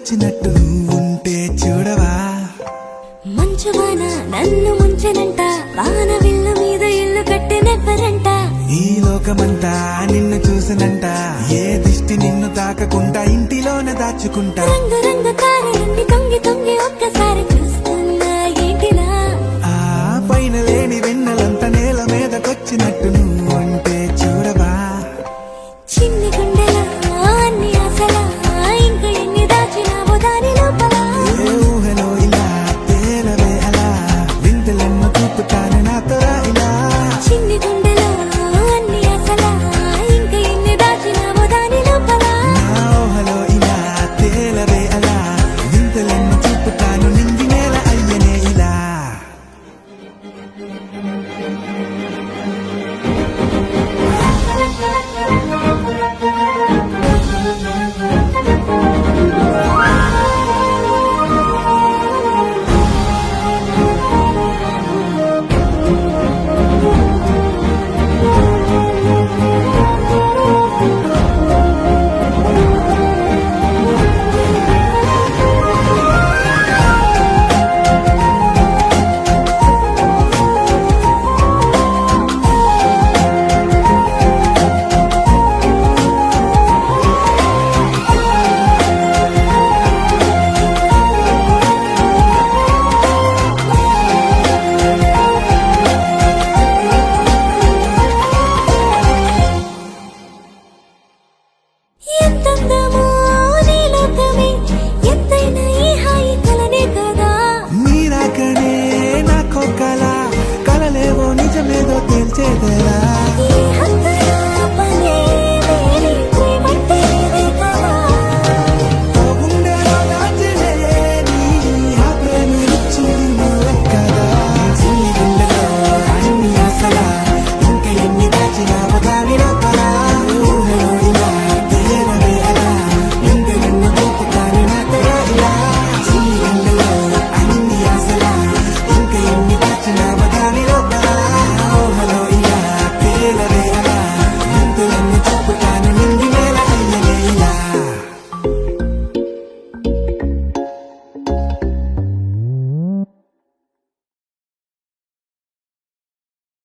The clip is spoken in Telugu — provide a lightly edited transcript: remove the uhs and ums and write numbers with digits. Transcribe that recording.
వచ్చినట్టు ఉంటే చూడవా. మంచువాన నన్ను ముంచెనంట, వాన విల్లు మీద ఇల్లు కట్టినెవ్వరంట. ఈ లోకమంతా నిన్ను చూసినంట, ఏ దిష్టి నిన్ను తాకకుండా ఇంటిలోనే దాచుకుంటా. రంగు రంగు కారు నుండి తొంగి తొంగి ఒక్కసారి చూస్తున్నా ఏంటిలా. ఆ పైన లేని వెన్నెలంత నేల మీదకొచ్చినట్టు నువ్వు